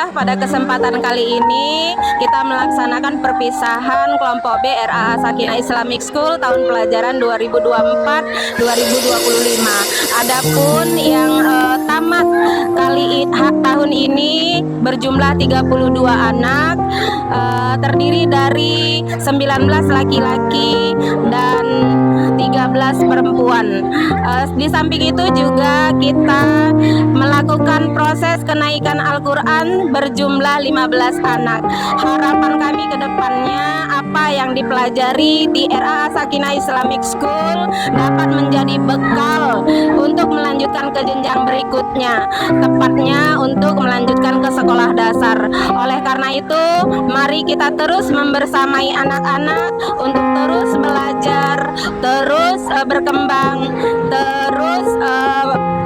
Alhamdulillah pada kesempatan kali ini kita melaksanakan perpisahan kelompok B RAA Sakinah Islamic School tahun pelajaran 2024-2025. Adapun yang tamat tahun ini berjumlah 32 anak, terdiri dari 19 laki-laki dan 13 perempuan. Di samping itu juga kita melakukan proses kenaikan Al-Quran berjumlah 15 anak. Harapan kami ke depannya apa yang dipelajari di RAA Sakinah Islamic School dapat menjadi bekal untuk melanjutkan ke jenjang berikutnya, tepatnya untuk melanjutkan ke sekolah dasar. Oleh karena itu, mari kita terus membersamai anak-anak untuk terus belajar, terus berkembang, terus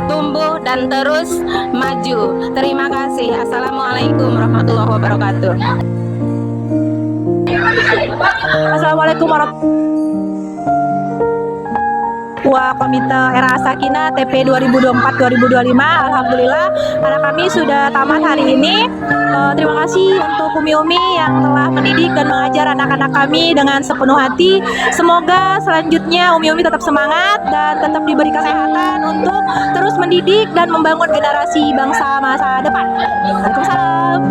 tumbuh dan terus maju. Terima kasih. Assalamualaikum warahmatullahi wabarakatuh. Assalamualaikum warahmatullahi Komite RAA Sakinah TP 2024-2025. Alhamdulillah anak kami sudah tamat hari ini. Terima kasih untuk Umi-Umi yang telah mendidik dan mengajar anak-anak kami dengan sepenuh hati. Semoga selanjutnya Umi-Umi tetap semangat dan tetap diberi kesehatan untuk terus mendidik dan membangun generasi bangsa masa depan. Waalaikumsalam.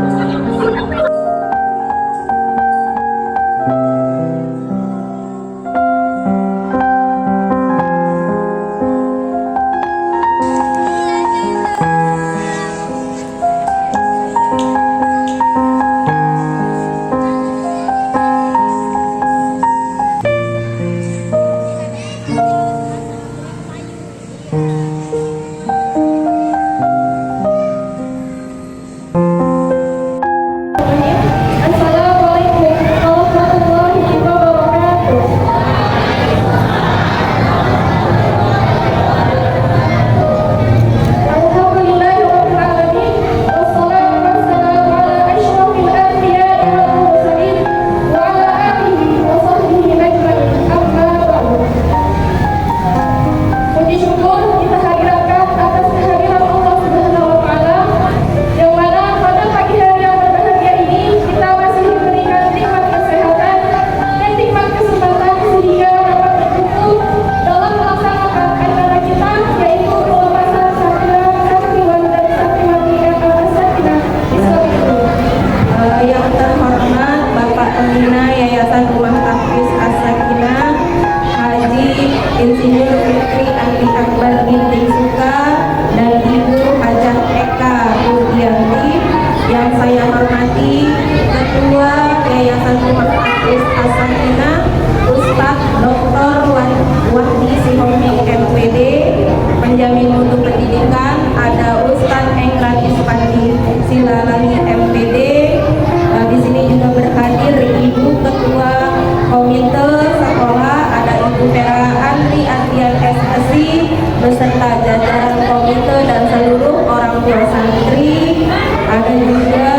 Insinyur Fikri Andi Akbar Ginting Suka dan Ibu Hajah Eka Rudianti. Yang saya hormati Ketua Yayasan Rumah Tafis As-Sakinah Ustadz Dr. Wahdi Sihomi MPD. Penjamin mutu pendidikan ada Ustadz Engran Ispandi Silalali MPD. Di sini juga berhadir Ibu Ketua Komite Sekolah, ada Ibu Vera Andri Adrian SSI beserta jajaran komite dan seluruh orang tua santri. Ada juga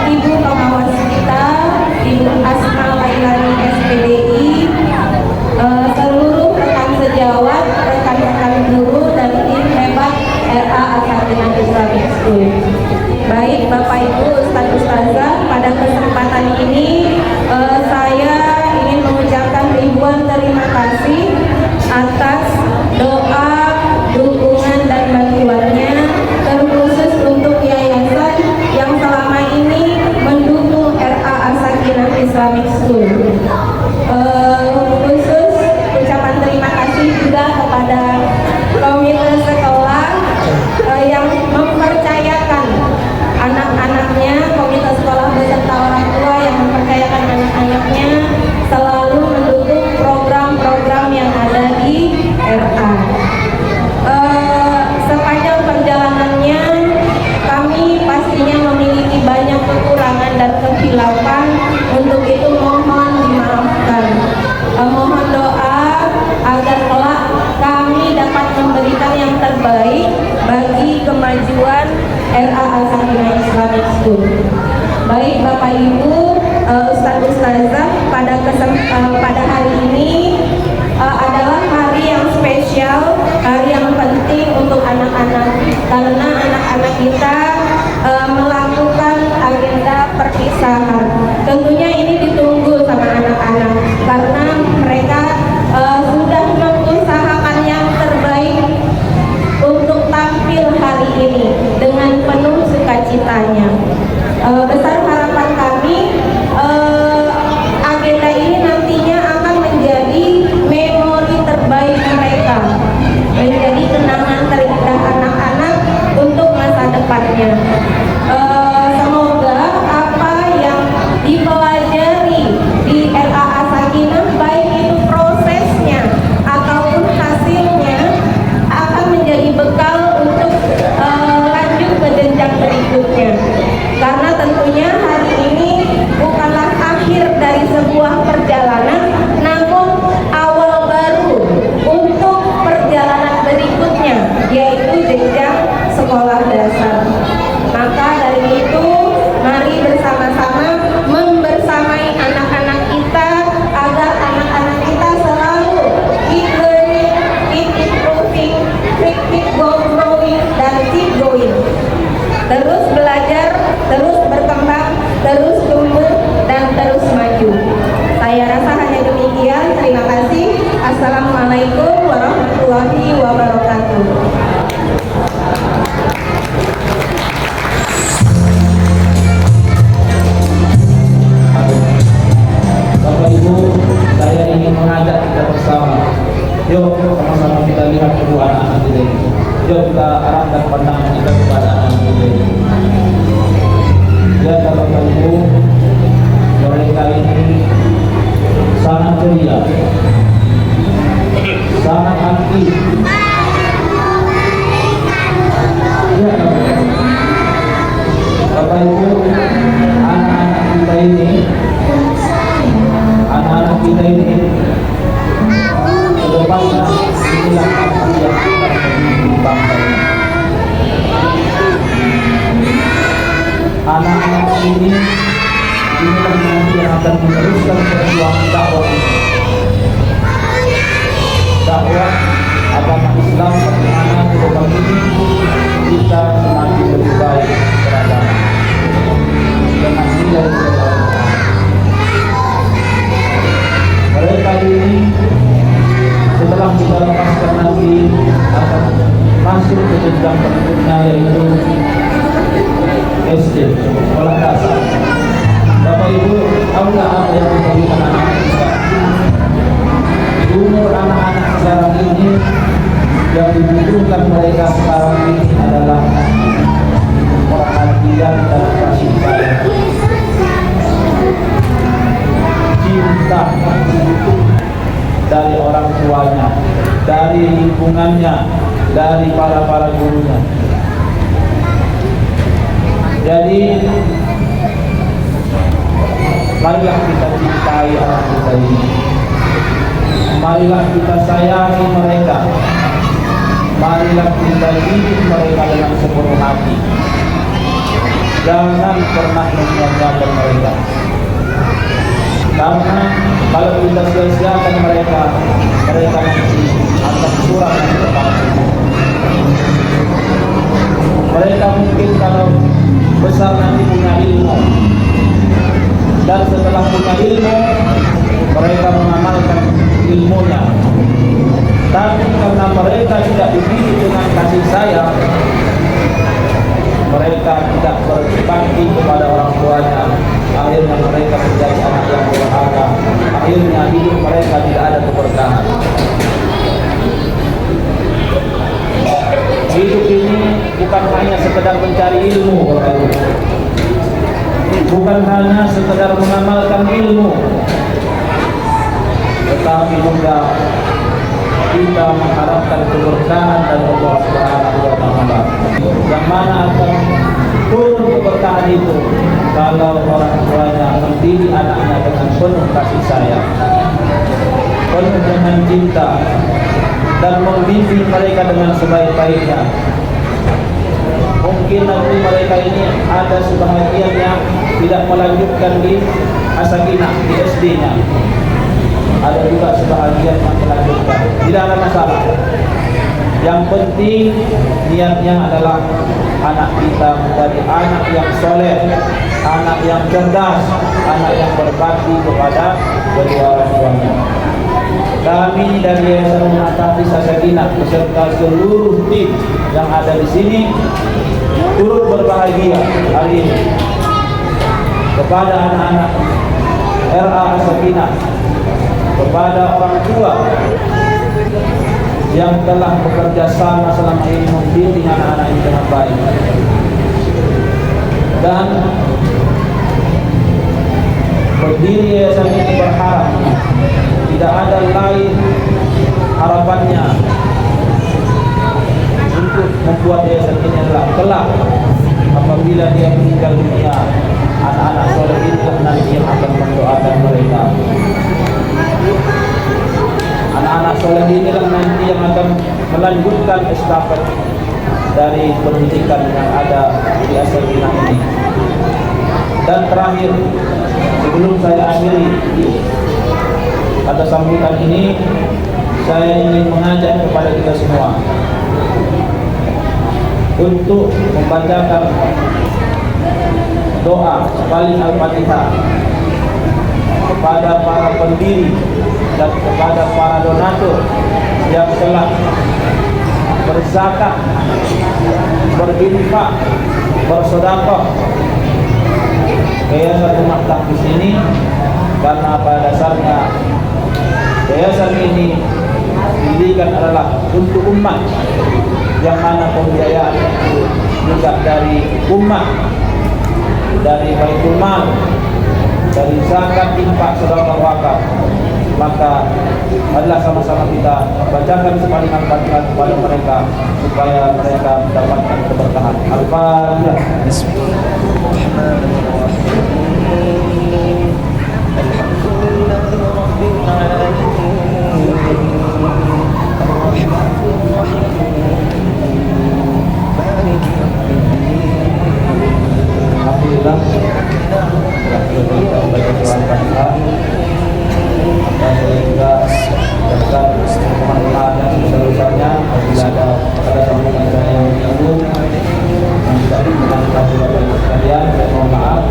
Ibu pengawas kita, Ibu Asma Lailani SPDI, seluruh rekan sejawat, rekan-rekan guru dan tim hebat RAA Sakinah Islamic School. Baik Bapak Ibu Ustadz Ustazah, pada kesempatan ini saya ingin mengucapkan ribuan terima kasih atas doa, dukungan dan bantuannya, terkhusus untuk yayasan yang selama ini mendukung RAA Sakinah Islamic School. Khusus ucapan terima kasih juga kepada komite sekolah yang mempercayakan anak-anaknya, komite sekolah beserta orang tua yang mempercayakan anak-anaknya selalu mendukung program-program yang ada di RA. Sepanjang perjalanannya kami pastinya memiliki banyak kekurangan dan kekhilafan, untuk itu mohon dimaafkan. Mohon doa agar kelak kami dapat memberikan yang terbaik bagi kemajuan RAA Sakinah Islamic School. Baik Bapak Ibu, Ustadz Ustazah, pada hari ini adalah hari yang spesial, hari yang penting untuk anak-anak, karena anak-anak kita melakukan pernikahan. Tentunya ini ditunggu sama anak-anak karena mereka sudah mengusahakan yang terbaik untuk tampil hari ini dengan penuh sukacitanya. Besar harapan kami agenda ini nantinya akan menjadi memori terbaik mereka, menjadi kenangan terindah anak-anak untuk masa depannya. Semoga apa yang dipelajari di RAA Sakinah, baik itu prosesnya ataupun hasilnya, akan menjadi bekal untuk lanjut ke jenjang berikutnya. Karena tentunya hari ini bukanlah akhir dari sebuah perjalanan, namun awal baru untuk perjalanan berikutnya, yaitu jenjang sekolah dasar. Maka dari itu, mari bersama-sama membersamai anak-anak kita agar anak-anak kita selalu keep learning, keep improving, keep growing, dan keep going. Terus belajar, terus berkembang, terus tumbuh, dan terus maju. Saya rasa hanya demikian. Terima kasih. Assalamualaikum warahmatullahi wabarakatuh. Bapak Ibu, saya ingin mengajak kita bersama. Yuk sama-sama kita lihat kedua anak-anak kita ini. Yuk kita arahkan pandangan kita kepada anak kita ini. Ya Bapak Ibu, mereka ini sangat ceria, sangat aktif. Ya Bapak Ibu, anak-anak kita ini kedepannya inilah apa yang kita memiliki bangsa ini. Anak-anak ini inilah nanti yang akan meneruskan perjuangan dakwah agama Islam bagaimana ke depan ini kita semakin lebih baik beragama dengan nilai mereka ini setelah kita lepaskan nanti akan masuk ke jenjang berikutnya, yaitu SD, sekolah dasar. Bapak Ibu, tahu nggak apa yang diperlukan anak-anak kita? Umur anak-anak sekarang ini yang dibutuhkan mereka sekarang ini adalah perhatian dan kasih sayang, cinta dari orang tuanya, dari lingkungannya, dari para gurunya. Jadi marilah kita cintai anak kita ini, marilah kita sayangi mereka, marilah kita didik mereka dengan sepenuh hati. Jangan pernah menyia-nyiakan mereka, karena kalau kita sia-siakan mereka nanti akan kurang di depan. Mereka mungkin kalau besar nanti punya ilmu, dan setelah punya ilmu mereka mengamalkan ilmunya. Tapi karena mereka tidak dididik dengan kasih sayang, mereka tidak berbakti kepada orang tuanya, akhirnya mereka menjadi anak yang durhaka, akhirnya hidup mereka tidak ada keberkahan. Hidup ini bukan hanya sekedar mencari ilmu, bukan hanya sekedar mengamalkan ilmu, tetapi juga kita mengharapkan keberkahan dari Allah Subhanahu wa Ta'ala. Yang mana akan turun keberkahan itu kalau orang tuanya mendidik anaknya dengan penuh kasih sayang, penuh dengan cinta, dan membimbing mereka dengan sebaik-baiknya. Mungkin nanti mereka ini ada sebahagian yang tidak melanjutkan di As-Sakinah, di SD-nya. Ada juga sebahagian yang melanjutkan. Tidak ada masalah. Yang penting niatnya adalah anak kita menjadi anak yang soleh, anak yang cerdas, anak yang berbakti kepada kedua orang tuanya. Kami dari Yayasan Al-Tahfiz As-Sakinah beserta seluruh tim yang ada di sini turut berbahagia hari ini kepada anak-anak RA As-Sakinah, kepada orang tua yang telah bekerja sama selama ini membimbing anak-anak ini dengan baik. Dan berdiri yayasan ini berharap tidak ada lain harapannya untuk membuat yayasan ini adalah kelak apabila dia meninggal dunia, anak-anak soleh ini nanti yang akan mendoakan mereka. Anak-anak soleh ini nanti yang akan melanjutkan estafet dari pendidikan yang ada di As-Sakinah ini. Dan terakhir, sebelum saya akhiri kata sambutan ini, saya ingin mengajak kepada kita semua untuk membacakan doa sekali Al-Fatihah kepada para pendiri dan kepada para donatur yang telah berzakat, berinfak, bersedekah ke Yayasan Al-Tahfiz ini, karena pada dasarnya yayasan ini didirikan adalah untuk umat, yang mana pembiayaan itu juga dari umat, dari baitul mal, dari zakat, infak, sedekah, wakaf. Maka adalah sama-sama kita bacakan sekali Al-Fatihah kepada mereka supaya mereka mendapatkan keberkahan. Al-Fatihah. Bismillahirrahmanirrahim. Alhamdulillahirabbil alamin. Alhamdulillah. Sehingga dasar kemanfaatan yang sebesar-besarnya apabila ada sambungan saya yang menyambung yang tidak dengan Bapak Ibu sekalian, saya mohon maaf.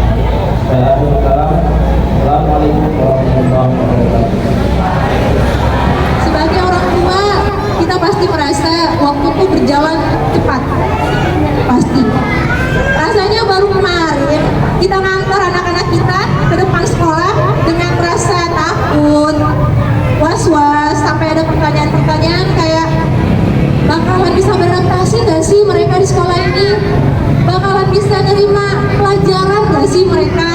Saya akhiri kalam. Assalamualaikum warahmatullahi wabarakatuh. Sebagai orang tua, kita pasti merasa waktu itu berjalan cepat. Pasti. Rasanya baru kemarin kita ngantar anak-anak kita ke depan sekolah dengan rasa takut, was-was, sampai ada pertanyaan-pertanyaan kayak bakalan bisa beradaptasi gak sih mereka di sekolah ini? Bakalan bisa nerima pelajaran gak sih mereka?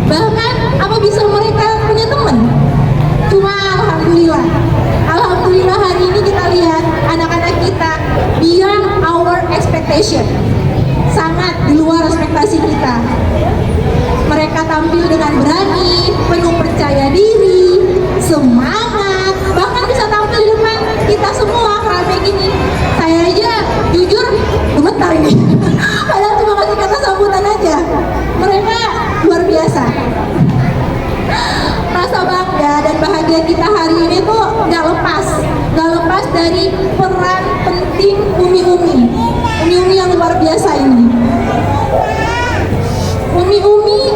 Bahkan apa bisa mereka punya teman? Cuma Alhamdulillah hari ini kita lihat anak-anak kita beyond our expectation, sangat di luar ekspektasi kita. Mereka tampil dengan berani, penuh percaya diri, semangat, bahkan bisa tampil di depan kita semua rame gini. Saya aja jujur gemetar ini. Padahal cuma kasih kata sambutan aja. Mereka luar biasa. Rasa bangga dan bahagia kita hari ini tuh nggak lepas dari peran penting Umi yang luar biasa ini. Umi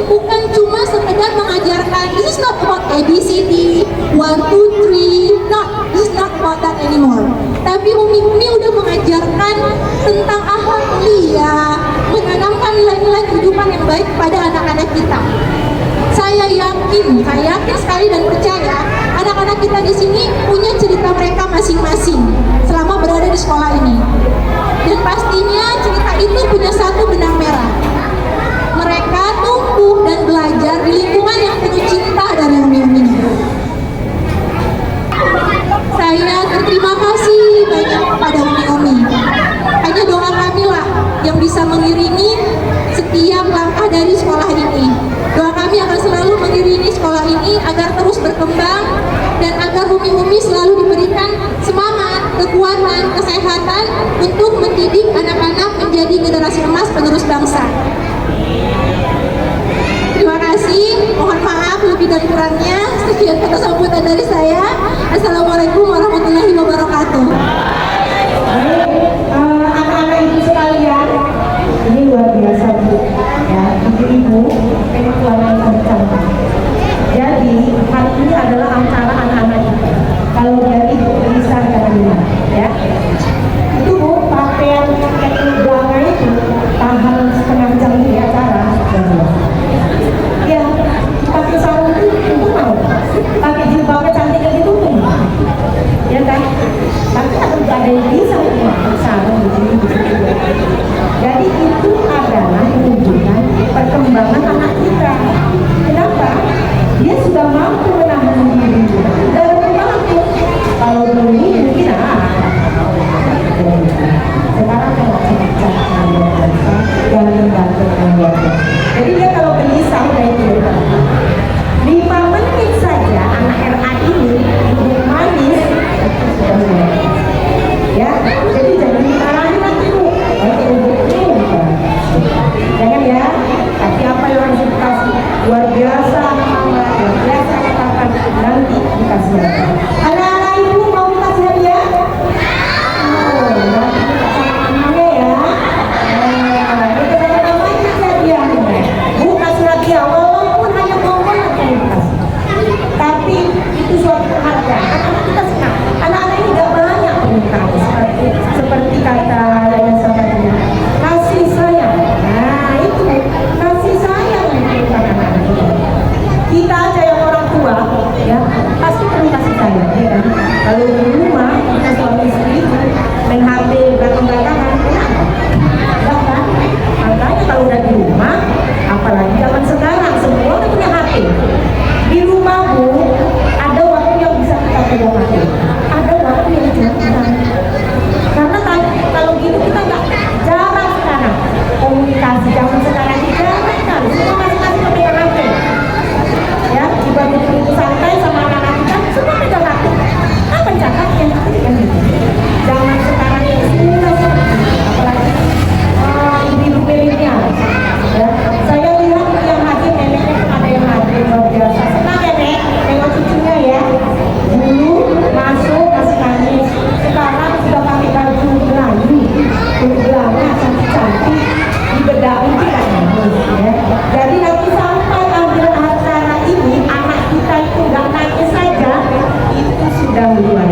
bukan cuma sekedar mengajarkan, this is not about ABCD, 1, 2, 3, no, this is not about that anymore. Tapi Umi udah mengajarkan tentang akhlak mulia, menanamkan nilai-nilai kehidupan yang baik pada anak-anak kita. Saya yakin sekali dan percaya anak-anak kita di sini punya cerita mereka masing-masing selama berada di sekolah ini. Dan pastinya cerita itu punya satu benang merah. Mereka tumbuh dan belajar di lingkungan yang penuh cinta dari Umi. Saya berterima kasih banyak kepada Umi. Hanya doa kami lah yang bisa mengiringi setiap langkah dari sekolah ini. Doa kami akan selalu mengiringi sekolah ini agar terus berkembang dan agar Umi selalu diberikan semangat, kekuatan, kesehatan untuk mendidik anak-anak menjadi generasi emas penerus bangsa. Terima kasih, mohon maaf lebih dan kurangnya. Sekian kata sambutan dari saya. Assalamualaikum warahmatullahi wabarakatuh. ibu, perempuan yang cantik. Jadi hari ini adalah acara anak-anak kita. Kalau dari ibu bisa kalian, ya. Itu bu, pakaian yang belakang itu tahan setengah jam di acara. Ya, pakai sarung itu mau, pakai jilbabnya cantik kayak gitu pun, ya kan? Tapi ada yang bisa pakai sarung gitu. Jadi itu adalah menunjukkan perkembangan anak kita. Kenapa? Dia sudah mampu menahan diri dan mampu. Kalau dulu mungkin sekarang kalau cepat yang membantu keluarga. Jadi dia kalau gelisah udah itu 5 menit saja anak RA ini duduk manis itu sudah mulai. Ya, jadi jangan dimarahin nanti bu. Jangan ya. Tapi apa yang harus dikasih luar biasa mama, luar biasa katakan nanti dikasih apa? Anak-anak ibu mau dikasih hadiah? Oh, nanti kita sama ya. Itu namanya hadiah. Bu kasih hadiah walaupun hanya ngomong aja yang dikasih. Tapi itu suatu penghargaan. Anak-anak kita senang. Anak-anak ini gak banyak permintaan seperti kata yang sahabatnya. Kasih sayang. Nah itu kasih sayang untuk anak-anak kita. Kita aja yang orang tua, ya pasti perlu kasih sayang, ya kan? Kalau di rumah kita suami istri main HP belakang-belakangan, kenapa? Enggak kan? Makanya kalau udah di rumah, apalagi zaman sekarang semua udah punya HP. Di rumah bu, ada waktu yang bisa kita pegang HP, ada waktu yang jarang. Karena kalau gitu kita nggak jarang sekarang komunikasi zaman sekarang ini jarang sekali. Semua masing-masing pegang HP. Ya, dibanding itu santai sama anak-anak kita, semua pegang HP. Apa cakapnya? Kan gitu. Zaman sekarang ini sudah apalagi ibu milenial. Ya, saya lihat yang hadir neneknya pun ada yang hadir luar biasa. Senang ya nek, tengok cucunya ya. Dulu masuk masih nangis, sekarang sudah pakai baju Melayu, belakangnya cantik-cantik, dibedain tidak nangis. Ya. Jadi nanti sampai akhir acara ini anak kita itu nggak nangis saja, itu sudah luar